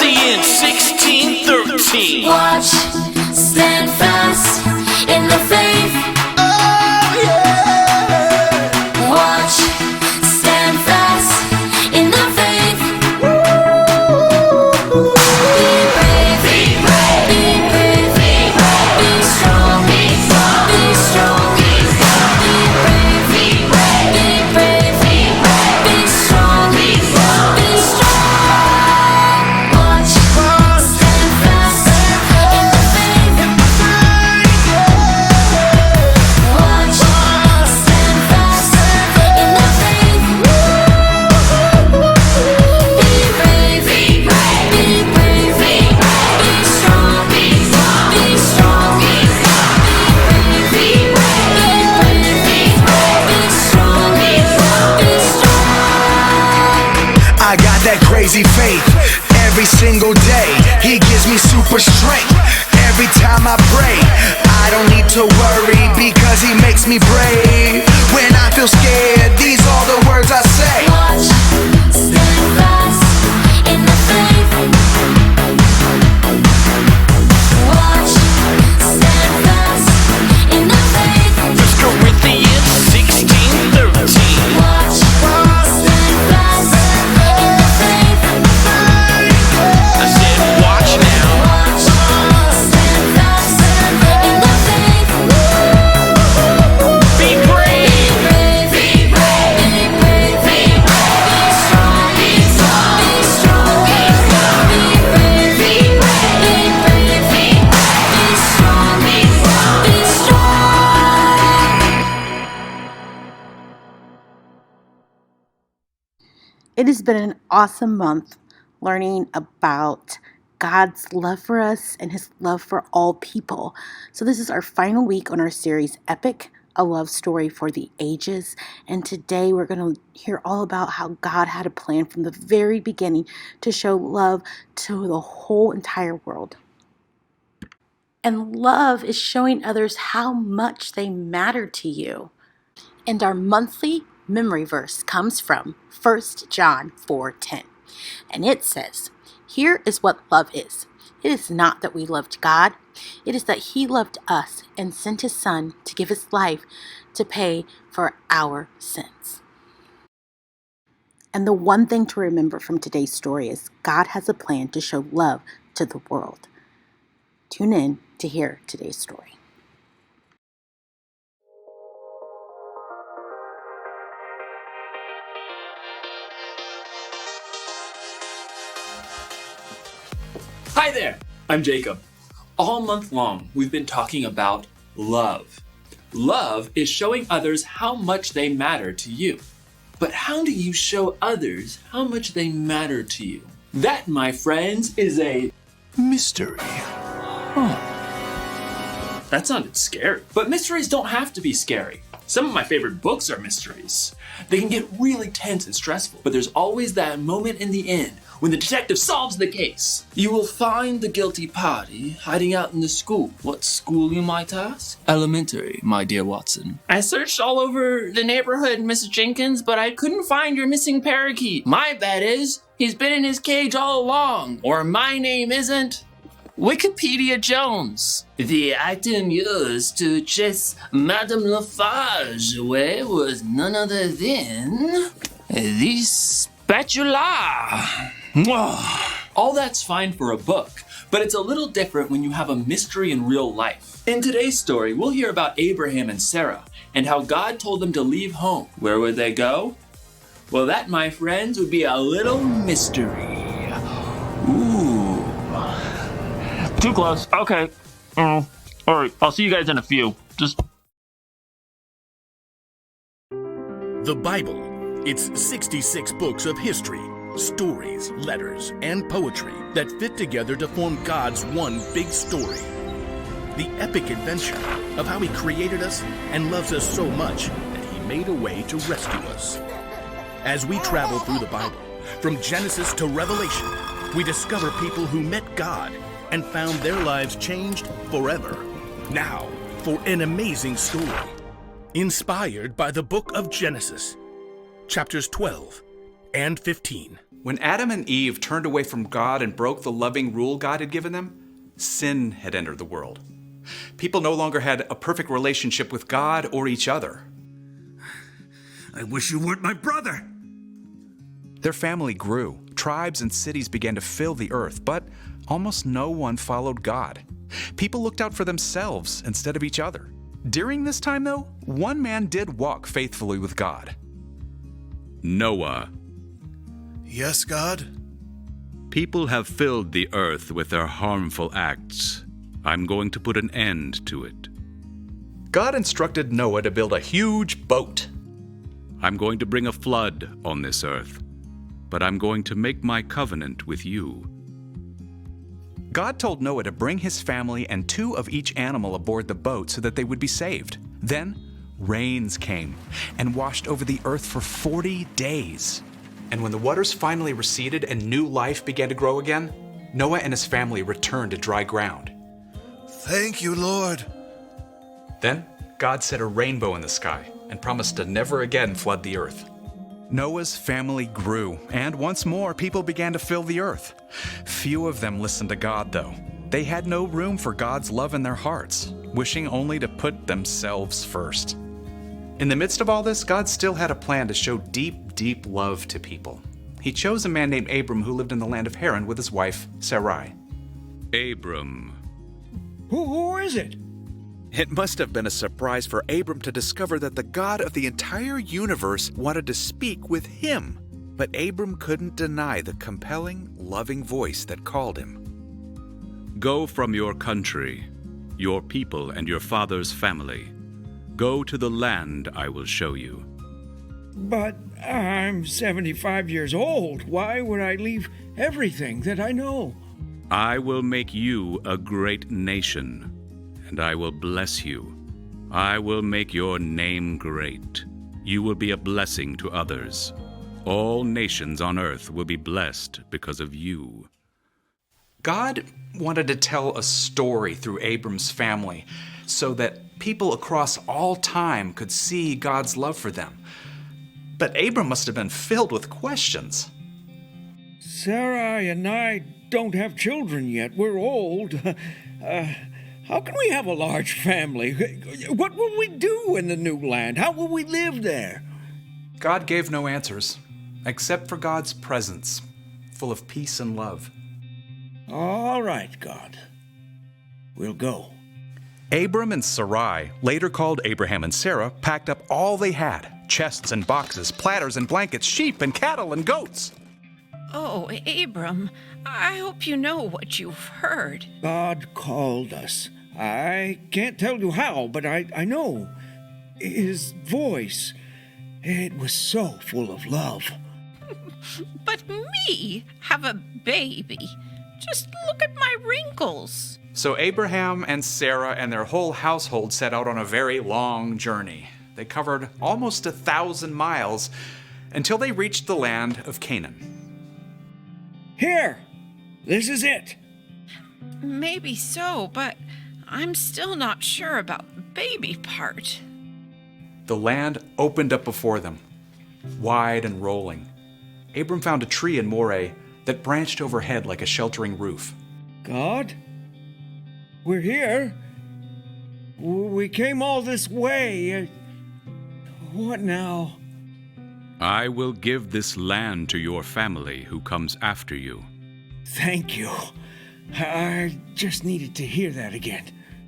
Corinthians 16:13. Watch, stand fast in the faith. Oh yeah. Watch, stand fast in the faith. Be brave, be brave, be brave, be brave. Be strong, be strong, be strong, be strong. Be brave, be brave, be brave, be brave. Be strong, be strong, be strong. Watch, stand fast in the faith. Watch, stand fast in the faith. Be brave, be brave, be brave, be brave. Be strong, be strong, be strong, be strong. Be brave, be brave, be brave, be strong, be strong, be strong. I got that crazy faith every single day. He gives me super strength every time I pray. I don't need to worry because he makes me brave. When I feel scared, these are the words I say. Watch, stand fast in the faith. Watch, stand fast in the faith. 1 Corinthians 16:13. Watch, stand fast in the faith. I said, watch now. Watch, stand fast in the faith. Be brave. Be brave, be brave, be brave. Be strong, be strong, be strong, be strong. Be brave, be brave, be brave, be brave. Be strong, be strong, be strong. It has been an awesome month learning about God's love for us and his love for all people. So this is our final week on our series, Epic, a love story for the ages. And today we're going to hear all about how God had a plan from the very beginning to show love to the whole entire world. And love is showing others how much they matter to you. And our monthly memory verse comes from 1 John 4:10. And it says, "Here is what love is. It is not that we loved God. It is that he loved us and sent his son to give his life to pay for our sins." And the one thing to remember from today's story is God has a plan to show love to the world. Tune in to hear today's story. Hi there, I'm Jacob. All month long, we've been talking about love. Love is showing others how much they matter to you. But how do you show others how much they matter to you? That, my friends, is a mystery. Oh. That sounded scary. But mysteries don't have to be scary. Some of my favorite books are mysteries. They can get really tense and stressful, but there's always that moment in the end when the detective solves the case. You will find the guilty party hiding out in the school. What school, you might ask? Elementary, my dear Watson. I searched all over the neighborhood, Mrs. Jenkins, but I couldn't find your missing parakeet. My bet is he's been in his cage all along, or my name isn't Wikipedia Jones. The item used to chase Madame Lafarge away was none other than the spatula. All that's fine for a book, but it's a little different when you have a mystery in real life. In today's story, we'll hear about Abraham and Sarah and how God told them to leave home. Where would they go? Well, that, my friends, would be a little mystery. Ooh. Too close. Okay. All right. I'll see you guys in a few. The Bible. It's 66 books of history, stories, letters, and poetry that fit together to form God's one big story. The epic adventure of how he created us and loves us so much that he made a way to rescue us. As we travel through the Bible, from Genesis to Revelation, we discover people who met God and found their lives changed forever. Now, for an amazing story, inspired by the book of Genesis, chapters 12, and 15. When Adam and Eve turned away from God and broke the loving rule God had given them, sin had entered the world. People no longer had a perfect relationship with God or each other. I wish you weren't my brother. Their family grew. Tribes and cities began to fill the earth, but almost no one followed God. People looked out for themselves instead of each other. During this time, though, one man did walk faithfully with God. Noah. Yes, God? People have filled the earth with their harmful acts. I'm going to put an end to it. God instructed Noah to build a huge boat. I'm going to bring a flood on this earth, but I'm going to make my covenant with you. God told Noah to bring his family and 2 of each animal aboard the boat so that they would be saved. Then rains came and washed over the earth for 40 days. And when the waters finally receded and new life began to grow again, Noah and his family returned to dry ground. Thank you, Lord. Then God set a rainbow in the sky and promised to never again flood the earth. Noah's family grew, and once more people began to fill the earth. Few of them listened to God, though. They had no room for God's love in their hearts, wishing only to put themselves first. In the midst of all this, God still had a plan to show deep, deep love to people. He chose a man named Abram who lived in the land of Haran with his wife, Sarai. Abram. Who is it? It must have been a surprise for Abram to discover that the God of the entire universe wanted to speak with him. But Abram couldn't deny the compelling, loving voice that called him. Go from your country, your people, and your father's family. Go to the land I will show you. But I'm 75 years old. Why would I leave everything that I know? I will make you a great nation, and I will bless you. I will make your name great. You will be a blessing to others. All nations on earth will be blessed because of you. God wanted to tell a story through Abram's family so that people across all time could see God's love for them. But Abram must have been filled with questions. Sarai and I don't have children yet. We're old. How can we have a large family? What will we do in the new land? How will we live there? God gave no answers, except for God's presence, full of peace and love. All right, God. We'll go. Abram and Sarai, later called Abraham and Sarah, packed up all they had: chests and boxes, platters and blankets, sheep and cattle and goats. Oh, Abram, I hope you know what you've heard. God called us. I can't tell you how, but I know. His voice, it was so full of love. But me have a baby. Just look at my wrinkles. So Abraham and Sarah and their whole household set out on a very long journey. They covered almost 1,000 miles until they reached the land of Canaan. Here! This is it! Maybe so, but I'm still not sure about the baby part. The land opened up before them, wide and rolling. Abram found a tree in Moreh that branched overhead like a sheltering roof. God? We're here. We came all this way. What now? I will give this land to your family who comes after you. Thank you. I just needed to hear that again.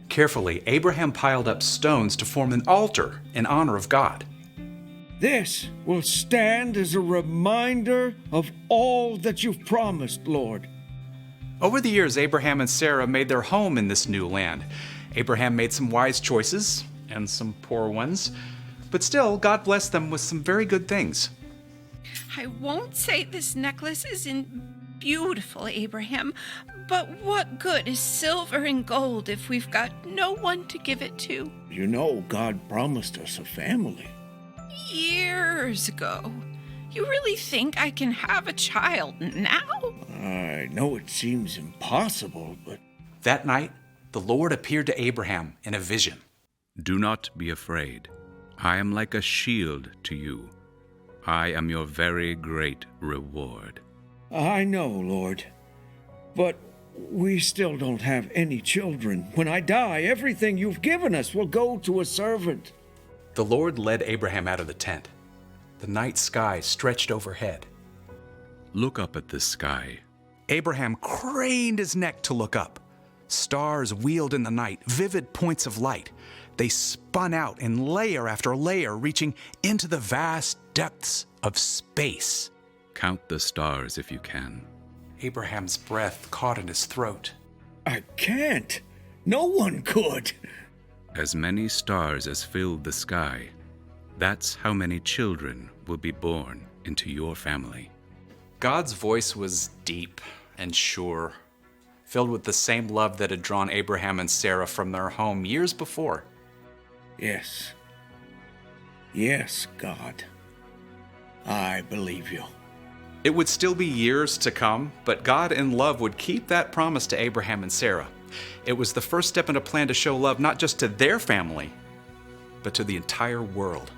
Carefully, Abraham piled up stones to form an altar in honor of God. This will stand as a reminder of all that you've promised, Lord. Over the years, Abraham and Sarah made their home in this new land. Abraham made some wise choices and some poor ones, but still, God blessed them with some very good things. I won't say this necklace isn't beautiful, Abraham, but what good is silver and gold if we've got no one to give it to? You know, God promised us a family. Years ago. You really think I can have a child now? I know it seems impossible, but... That night, the Lord appeared to Abraham in a vision. Do not be afraid. I am like a shield to you. I am your very great reward. I know, Lord. But we still don't have any children. When I die, everything you've given us will go to a servant. The Lord led Abraham out of the tent. The night sky stretched overhead. Look up at the sky. Abraham craned his neck to look up. Stars wheeled in the night, vivid points of light. They spun out in layer after layer, reaching into the vast depths of space. Count the stars if you can. Abraham's breath caught in his throat. I can't. No one could. As many stars as filled the sky, that's how many children will be born into your family. God's voice was deep and sure, filled with the same love that had drawn Abraham and Sarah from their home years before. Yes. Yes, God. I believe you. It would still be years to come, but God in love would keep that promise to Abraham and Sarah. It was the first step in a plan to show love not just to their family, but to the entire world.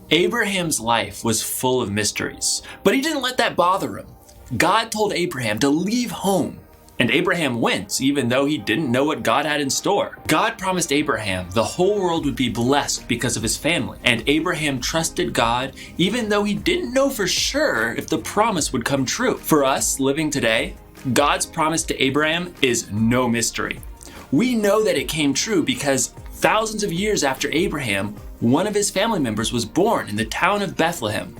Abraham's life was full of mysteries, but he didn't let that bother him. God told Abraham to leave home, and Abraham went, even though he didn't know what God had in store. God promised Abraham the whole world would be blessed because of his family, and Abraham trusted God, even though he didn't know for sure if the promise would come true. For us living today, God's promise to Abraham is no mystery. We know that it came true because thousands of years after Abraham, one of his family members was born in the town of Bethlehem.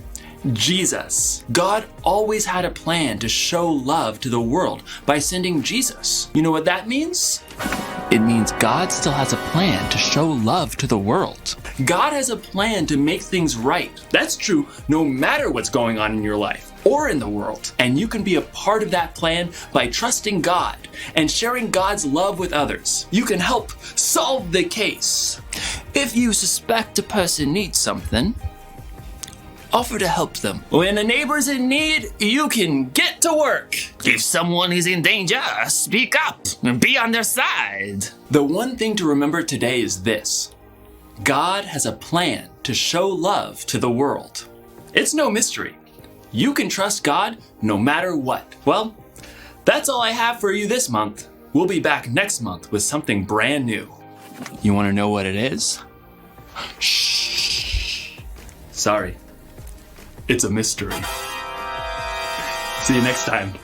Jesus. God always had a plan to show love to the world by sending Jesus. You know what that means? It means God still has a plan to show love to the world. God has a plan to make things right. That's true no matter what's going on in your life or in the world. And you can be a part of that plan by trusting God and sharing God's love with others. You can help solve the case. If you suspect a person needs something, offer to help them. When a neighbor's in need, you can get to work. If someone is in danger, speak up and be on their side. The one thing to remember today is this: God has a plan to show love to the world. It's no mystery. You can trust God no matter what. Well, that's all I have for you this month. We'll be back next month with something brand new. You want to know what it is? Shh. Sorry. It's a mystery. See you next time.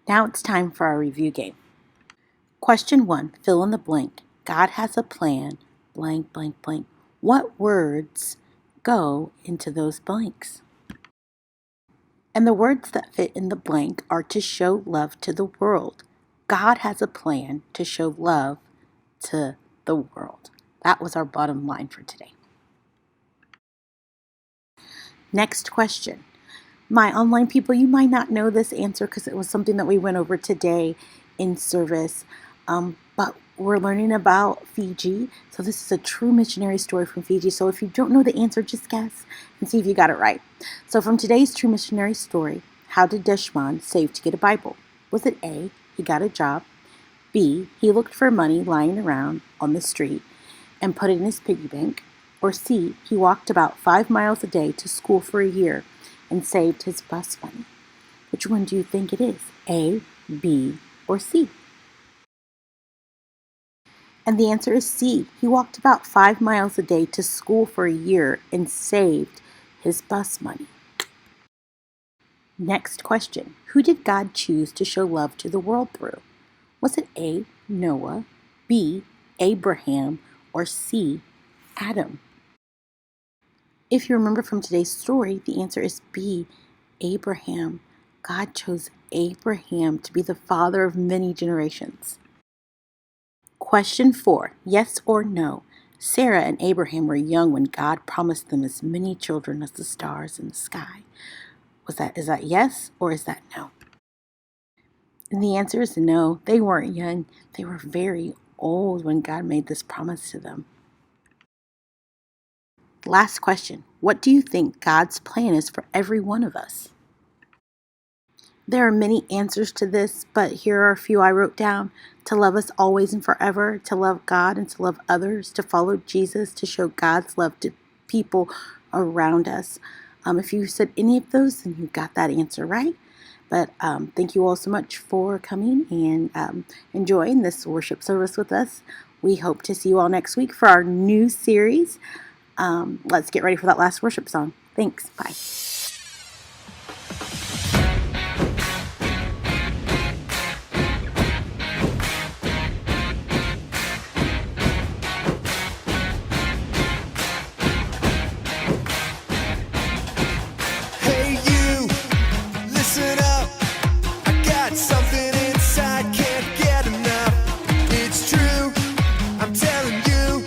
Now it's time for our review game. Question 1, fill in the blank. God has a plan, blank, blank, blank. What words go into those blanks? And the words that fit in the blank are to show love to the world. God has a plan to show love to the world. That was our bottom line for today. Next question. My online people, you might not know this answer because it was something that we went over today in service, but we're learning about Fiji. So this is a true missionary story from Fiji. So if you don't know the answer, just guess and see if you got it right. So from today's true missionary story, how did Deshman save to get a Bible? Was it A, he got a job, B, he looked for money lying around on the street and put it in his piggy bank, or C, he walked about 5 miles a day to school for a year and saved his bus money? Which one do you think it is? A, B, or C? And the answer is C. He walked about 5 miles a day to school for a year and saved his bus money. Next question. Who did God choose to show love to the world through? Was it A, Noah, B, Abraham, or C, Adam? If you remember from today's story, the answer is B, Abraham. God chose Abraham to be the father of many generations. Question 4, yes or no. Sarah and Abraham were young when God promised them as many children as the stars in the sky. Is that yes or is that no? And the answer is no. They weren't young. They were very old when God made this promise to them. Last question. What do you think God's plan is for every one of us? There are many answers to this, but here are a few I wrote down. To love us always and forever, to love God and to love others, to follow Jesus, to show God's love to people around us. If you said any of those, then you got that answer right. But thank you all so much for coming and enjoying this worship service with us. We hope to see you all next week for our new series. Let's get ready for that last worship song. Thanks. Bye. Hey you, listen up. I got something inside, can't get enough. It's true, I'm telling you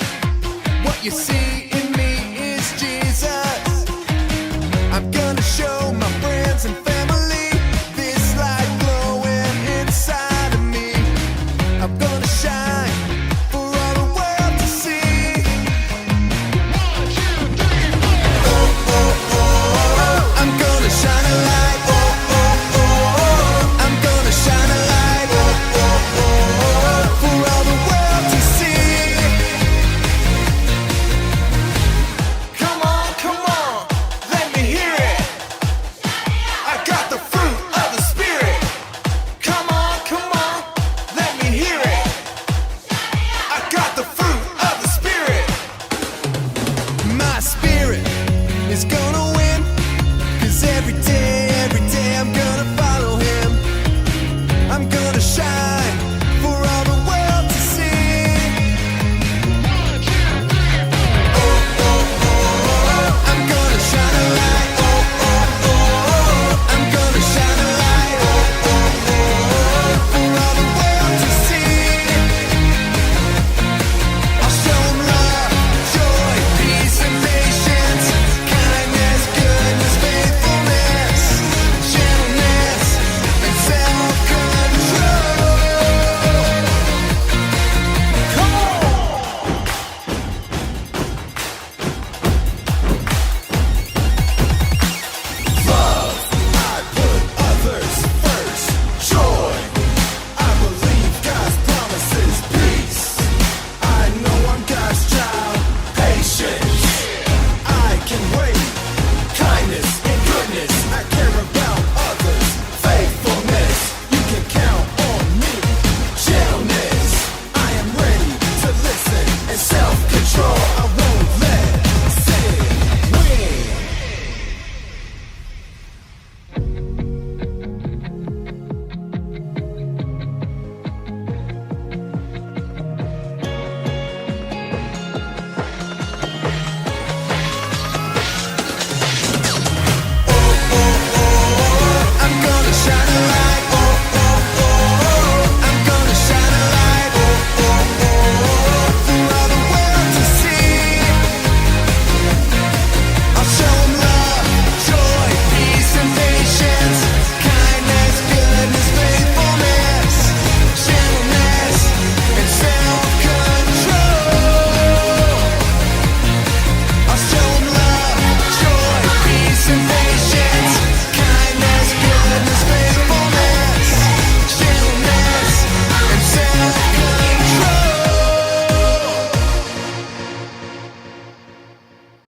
what you see.